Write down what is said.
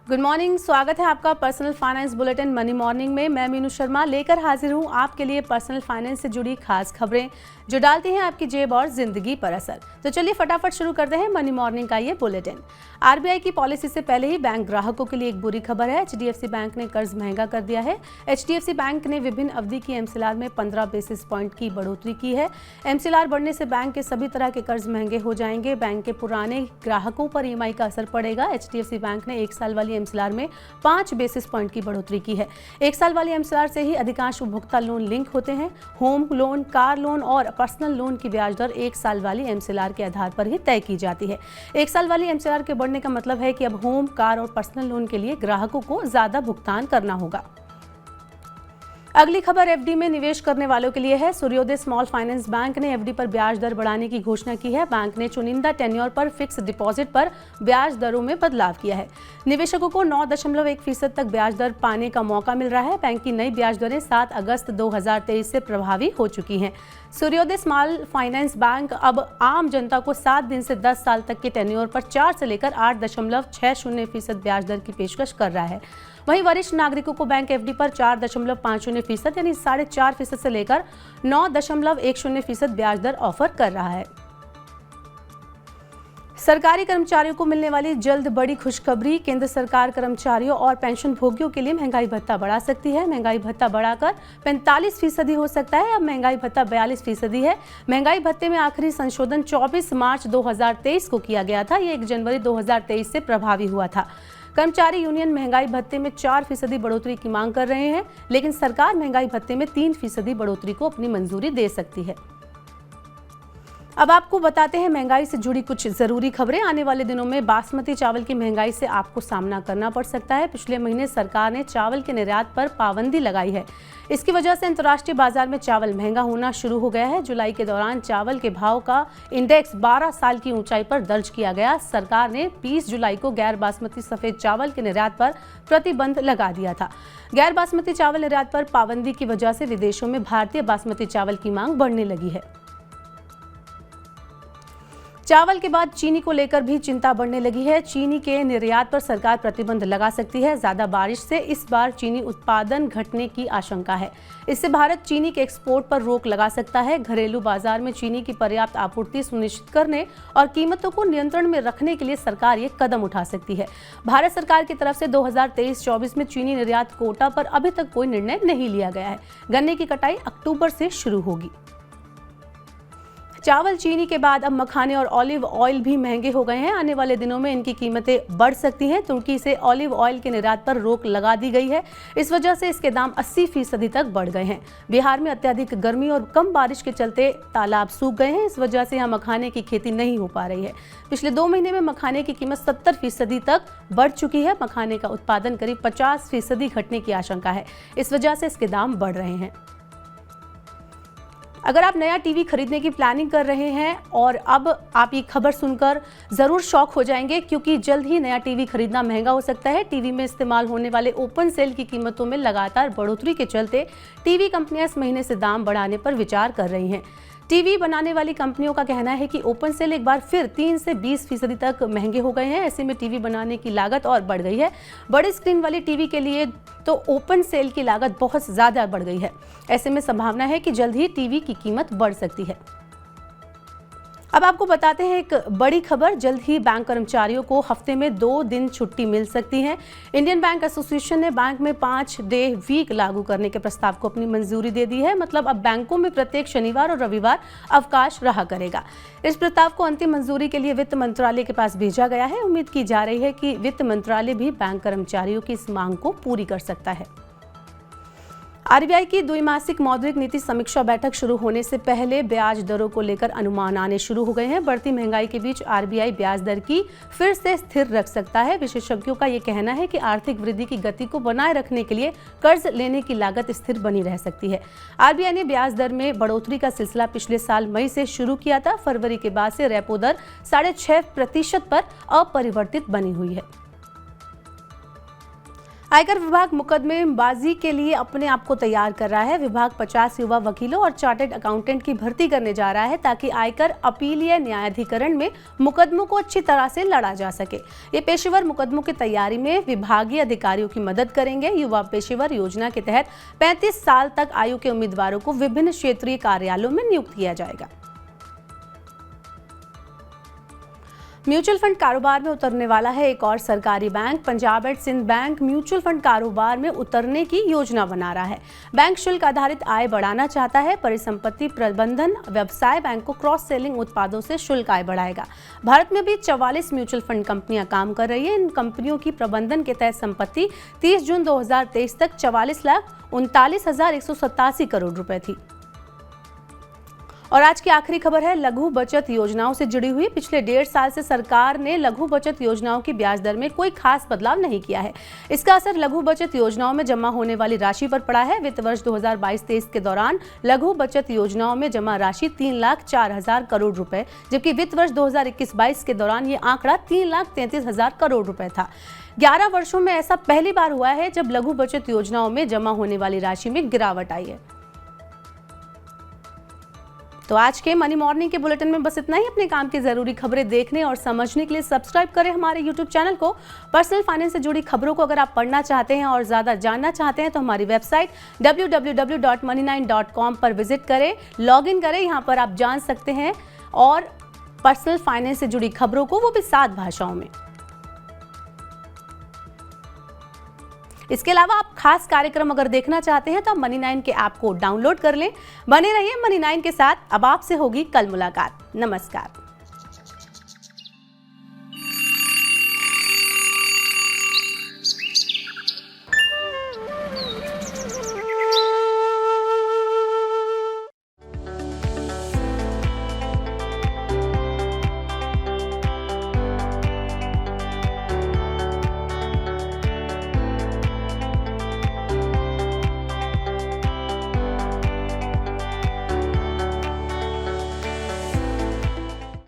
Good morning, स्वागत है आपका personal finance bulletin money morning में। मैं मीनू शर्मा लेकर हाजिर हूं आपके लिए पर्सनल फाइनेंस से जुड़ी खास खबरें जो डालती हैं आपकी जेब और जिंदगी पर असर। तो चलिए फटाफट शुरू करते हैं मनी मॉर्निंग का ये बुलेटिन। आरबीआई की पॉलिसी से पहले ही बैंक ग्राहकों के लिए एक बुरी खबर है। एचडीएफसी बैंक ने कर्ज महंगा कर दिया है। एचडीएफसी बैंक ने विभिन्न अवधि की एमसीएलआर में 15 बेसिस पॉइंट की बढ़ोतरी की है। एमसीएलआर बढ़ने से बैंक के सभी तरह के कर्ज महंगे हो जाएंगे। बैंक के पुराने ग्राहकों पर ईएमआई का असर पड़ेगा। एचडीएफसी बैंक ने 1 साल वाली एमसीएलआर में 5 बेसिस पॉइंट की बढ़ोतरी की है। 1 साल वाली एमसीएलआर से ही अधिकांश उपभोक्ता लोन लिंक होते हैं। होम लोन, कार लोन और पर्सनल लोन की ब्याज दर 1 साल वाली एमसीएलआर के आधार पर ही तय की जाती है। 1 साल वाली एमसीएलआर के बढ़ने का मतलब है कि अब होम, कार और पर्सनल लोन के लिए ग्राहकों को ज्यादा भुगतान करना होगा। अगली खबर एफडी में निवेश करने वालों के लिए है। सूर्योदय स्मॉल फाइनेंस बैंक ने एफडी पर ब्याज दर बढ़ाने की घोषणा की है। बैंक ने चुनिंदा टेन्योर पर फिक्स डिपॉजिट पर ब्याज दरों में बदलाव किया है। निवेशकों को 9.1% तक ब्याज दर पाने का मौका मिल रहा है। बैंक की नई ब्याज दरें 7 अगस्त 2023 से प्रभावी हो चुकी हैं। सूर्योदय स्मॉल फाइनेंस बैंक अब आम जनता को 7 दिन से 10 साल तक के टेन्योर पर 4 से लेकर 8.60% ब्याज दर की पेशकश कर रहा है। वहीं वरिष्ठ नागरिकों को बैंक एफडी पर 4.50% यानी 4.5% से लेकर 9.10% ब्याज दर ऑफर कर रहा है। सरकारी कर्मचारियों को मिलने वाली जल्द बड़ी खुशखबरी। केंद्र सरकार कर्मचारियों और पेंशन भोगियों के लिए महंगाई भत्ता बढ़ा सकती है। महंगाई भत्ता बढ़ाकर 45% हो सकता है। अब महंगाई भत्ता 42% है। महंगाई भत्ते में आखिरी संशोधन 24 मार्च 2023 को किया गया था। ये 1 जनवरी 2023 से प्रभावी हुआ था। कर्मचारी यूनियन महंगाई भत्ते में 4% बढ़ोतरी की मांग कर रहे हैं, लेकिन सरकार महंगाई भत्ते में 3% बढ़ोतरी को अपनी मंजूरी दे सकती है। अब आपको बताते हैं महंगाई से जुड़ी कुछ जरूरी खबरें। आने वाले दिनों में बासमती चावल की महंगाई से आपको सामना करना पड़ सकता है। पिछले महीने सरकार ने चावल के निर्यात पर पाबंदी लगाई है। इसकी वजह से अंतर्राष्ट्रीय बाजार में चावल महंगा होना शुरू हो गया है। जुलाई के दौरान चावल के भाव का इंडेक्स 12 साल की ऊंचाई पर दर्ज किया गया। सरकार ने 20 जुलाई को गैर बासमती सफेद चावल के निर्यात पर प्रतिबंध लगा दिया था। गैर बासमती चावल निर्यात पर पाबंदी की वजह से विदेशों में भारतीय बासमती चावल की मांग बढ़ने लगी है। चावल के बाद चीनी को लेकर भी चिंता बढ़ने लगी है। चीनी के निर्यात पर सरकार प्रतिबंध लगा सकती है। ज्यादा बारिश से इस बार चीनी उत्पादन घटने की आशंका है। इससे भारत चीनी के एक्सपोर्ट पर रोक लगा सकता है। घरेलू बाजार में चीनी की पर्याप्त आपूर्ति सुनिश्चित करने और कीमतों को नियंत्रण में रखने के लिए सरकार ये कदम उठा सकती है। भारत सरकार की तरफ से 2023-24 में चीनी निर्यात कोटा पर अभी तक कोई निर्णय नहीं लिया गया है। गन्ने की कटाई अक्टूबर से शुरू होगी। चावल, चीनी के बाद अब मखाने और ऑलिव ऑयल भी महंगे हो गए हैं। आने वाले दिनों में इनकी कीमतें बढ़ सकती हैं। तुर्की से ऑलिव ऑयल के निर्यात पर रोक लगा दी गई है। इस वजह से इसके दाम 80% तक बढ़ गए हैं। बिहार में अत्यधिक गर्मी और कम बारिश के चलते तालाब सूख गए हैं। इस वजह से यहाँ मखाने की खेती नहीं हो पा रही है। पिछले 2 महीने में मखाने की कीमत 70% तक बढ़ चुकी है। मखाने का उत्पादन करीब 50% घटने की आशंका है। इस वजह से इसके दाम बढ़ रहे हैं। अगर आप नया टीवी खरीदने की प्लानिंग कर रहे हैं और अब आप ये खबर सुनकर ज़रूर शॉक हो जाएंगे, क्योंकि जल्द ही नया टीवी खरीदना महंगा हो सकता है। टीवी में इस्तेमाल होने वाले ओपन सेल की कीमतों में लगातार बढ़ोतरी के चलते टीवी कंपनियां इस महीने से दाम बढ़ाने पर विचार कर रही हैं। टीवी बनाने वाली कंपनियों का कहना है कि ओपन सेल एक बार फिर 3 से 20% तक महंगे हो गए हैं। ऐसे में टीवी बनाने की लागत और बढ़ गई है। बड़ी स्क्रीन वाली टीवी के लिए तो ओपन सेल की लागत बहुत ज़्यादा बढ़ गई है। ऐसे में संभावना है कि जल्द ही टीवी की कीमत बढ़ सकती है। अब आपको बताते हैं एक बड़ी खबर। जल्द ही बैंक कर्मचारियों को हफ्ते में 2 दिन छुट्टी मिल सकती है। इंडियन बैंक एसोसिएशन ने बैंक में 5 डे वीक लागू करने के प्रस्ताव को अपनी मंजूरी दे दी है। मतलब अब बैंकों में प्रत्येक शनिवार और रविवार अवकाश रहा करेगा। इस प्रस्ताव को अंतिम मंजूरी के लिए वित्त मंत्रालय के पास भेजा गया है। उम्मीद की जा रही है कि वित्त मंत्रालय भी बैंक कर्मचारियों की इस मांग को पूरी कर सकता है। आरबीआई की द्विमासिक मौद्रिक नीति समीक्षा बैठक शुरू होने से पहले ब्याज दरों को लेकर अनुमान आने शुरू हो गए हैं। बढ़ती महंगाई के बीच आरबीआई ब्याज दर की फिर से स्थिर रख सकता है। विशेषज्ञों का ये कहना है कि आर्थिक वृद्धि की गति को बनाए रखने के लिए कर्ज लेने की लागत स्थिर बनी रह सकती है। आरबीआई ने ब्याज दर में बढ़ोतरी का सिलसिला पिछले साल मई से शुरू किया था। फरवरी के बाद से रेपो दर 6.5% पर अपरिवर्तित बनी हुई है। आयकर विभाग मुकदमेबाजी के लिए अपने आप को तैयार कर रहा है। विभाग 50 युवा वकीलों और चार्टर्ड अकाउंटेंट की भर्ती करने जा रहा है ताकि आयकर अपीलीय न्यायाधिकरण में मुकदमों को अच्छी तरह से लड़ा जा सके। ये पेशेवर मुकदमों की तैयारी में विभागीय अधिकारियों की मदद करेंगे। युवा पेशेवर योजना के तहत 35 साल तक आयु के उम्मीदवारों को विभिन्न क्षेत्रीय कार्यालयों में नियुक्त किया जाएगा। म्यूचुअल फंड कारोबार में उतरने वाला है एक और सरकारी bank. Punjab and Sind bank mutual fund कारोबार में उतरने की योजना बना रहा है। बैंक शुल्क आधारित आय बढ़ाना चाहता है। परिसंपत्ति प्रबंधन व्यवसाय बैंक को क्रॉस सेलिंग उत्पादों से शुल्क आय बढ़ाएगा। भारत में भी 44 म्यूचुअल फंड कंपनियां काम कर रही है। इन कंपनियों की प्रबंधन के तहत संपत्ति 30 जून 2023 तक 44,39,187 करोड़ रुपए थी। और आज की आखिरी खबर है लघु बचत योजनाओं से जुड़ी हुई। पिछले 1.5 साल से सरकार ने लघु बचत योजनाओं की ब्याज दर में कोई खास बदलाव नहीं किया है। इसका असर लघु बचत योजनाओं में जमा होने वाली राशि पर पड़ा है। वित्त वर्ष 2022-23 के दौरान लघु बचत योजनाओं में जमा राशि 3,04,000 करोड़ रुपए, जबकि वित्त वर्ष 2021-22 के दौरान ये आंकड़ा 3,33,000 करोड़ रुपए था। 11 वर्षों में ऐसा पहली बार हुआ है जब लघु बचत योजनाओं में जमा होने वाली राशि में गिरावट आई है। तो आज के मनी मॉर्निंग के बुलेटिन में बस इतना ही। अपने काम की जरूरी खबरें देखने और समझने के लिए सब्सक्राइब करें हमारे YouTube चैनल को। पर्सनल फाइनेंस से जुड़ी खबरों को अगर आप पढ़ना चाहते हैं और ज़्यादा जानना चाहते हैं तो हमारी वेबसाइट www.money9.com पर विजिट करें, लॉग इन करें। यहाँ पर आप जान सकते हैं और पर्सनल फाइनेंस से जुड़ी खबरों को, वो भी 7 भाषाओं में। इसके अलावा आप खास कार्यक्रम अगर देखना चाहते हैं तो आप मनी 9 के ऐप को डाउनलोड कर लें। बने रहिए मनी 9 के साथ। अब आपसे होगी कल मुलाकात। नमस्कार।